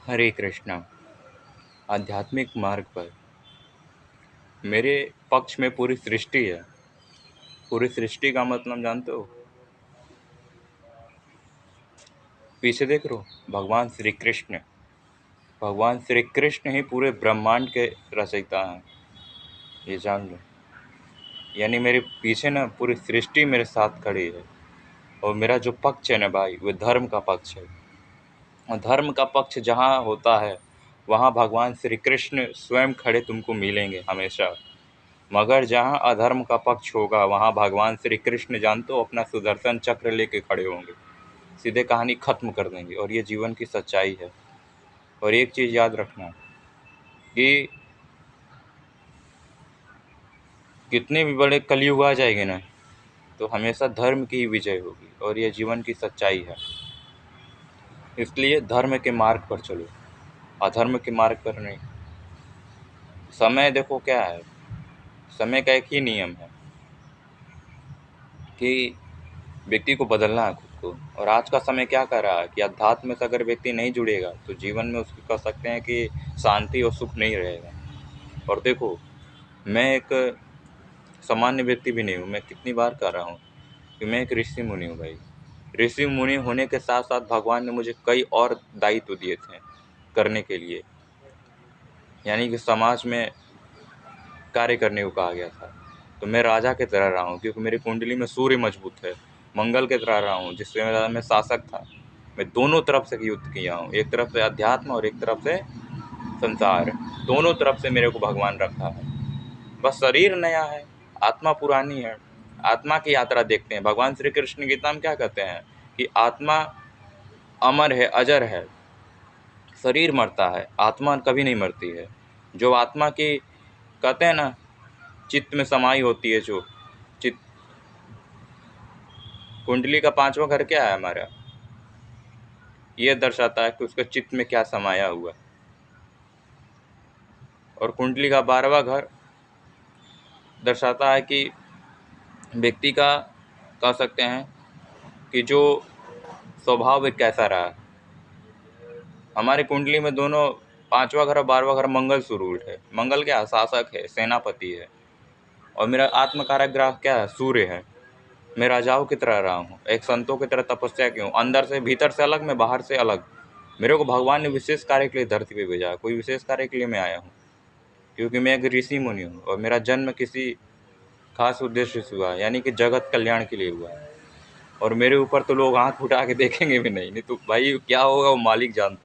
हरे कृष्णा। आध्यात्मिक मार्ग पर मेरे पक्ष में पूरी सृष्टि है। पूरी सृष्टि का मतलब जानते हो? पीछे देख रहे हो, भगवान श्री कृष्ण। भगवान श्री कृष्ण ही पूरे ब्रह्मांड के रचयिता हैं, ये जान लो। यानी मेरे पीछे ना पूरी सृष्टि मेरे साथ खड़ी है। और मेरा जो पक्ष है ना भाई, वो धर्म का पक्ष है। और धर्म का पक्ष जहाँ होता है वहाँ भगवान श्री कृष्ण स्वयं खड़े तुमको मिलेंगे हमेशा। मगर जहाँ अधर्म का पक्ष होगा वहाँ भगवान श्री कृष्ण जानते हो अपना सुदर्शन चक्र लेके खड़े होंगे, सीधे कहानी खत्म कर देंगे। और ये जीवन की सच्चाई है। और एक चीज़ याद रखना कि कितने भी बड़े कलयुग आ जाएंगे ना, तो हमेशा धर्म की ही विजय होगी। और ये जीवन की सच्चाई है। इसलिए धर्म के मार्ग पर चलो, अधर्म के मार्ग पर नहीं। समय देखो क्या है, समय का एक ही नियम है कि व्यक्ति को बदलना है खुद को। और आज का समय क्या कर रहा है कि अध्यात्म से अगर व्यक्ति नहीं जुड़ेगा तो जीवन में उसकी कह सकते हैं कि शांति और सुख नहीं रहेगा। और देखो, मैं एक सामान्य व्यक्ति भी नहीं हूँ। मैं कितनी बार कह रहा हूँ कि मैं एक ऋषि मुनि हूँ भाई। ऋषि मुनि होने के साथ साथ भगवान ने मुझे कई और दायित्व दिए थे करने के लिए। यानी कि समाज में कार्य करने को कहा गया था। तो मैं राजा की तरह रहा हूँ, क्योंकि मेरी कुंडली में सूर्य मजबूत है। मंगल की तरह रहा हूँ, जिससे मैं शासक था। मैं दोनों तरफ से युद्ध किया हूँ, एक तरफ से अध्यात्म और एक तरफ से संसार। दोनों तरफ से मेरे को भगवान रखा है। बस शरीर नया है, आत्मा पुरानी है। आत्मा की यात्रा देखते हैं। भगवान श्री कृष्ण गीता में क्या कहते हैं कि आत्मा अमर है, अजर है। शरीर मरता है, आत्मा कभी नहीं मरती है। जो आत्मा की कहते हैं ना, चित्त में समाई होती है, जो चित्त, कुंडली का 5वां घर क्या है हमारा, ये दर्शाता है कि उसके चित्त में क्या समाया हुआ है। और कुंडली का 12वां घर दर्शाता है कि व्यक्ति का कह सकते हैं कि जो स्वभाव है कैसा रहा। हमारी कुंडली में दोनों 5वां घर और 12वां घर मंगल स्वरूप है। मंगल क्या, शासक है, सेनापति है। और मेरा आत्मकारक ग्रह क्या है, सूर्य है। मैं राजाओं की तरह रहा हूँ, एक संतों की तरह तपस्या की हूँ, अंदर से, भीतर से अलग, मैं बाहर से अलग। मेरे को भगवान ने विशेष कार्य के लिए धरती पे भेजा है। कोई विशेष कार्य के लिए मैं आया हूँ, क्योंकि मैं एक ऋषि मुनि हूँ। और मेरा जन्म किसी खास उद्देश्य से हुआ है, यानी कि जगत कल्याण के लिए हुआ है। और मेरे ऊपर तो लोग आँख उठा के देखेंगे भी नहीं, नहीं तो भाई क्या होगा वो मालिक जानता है।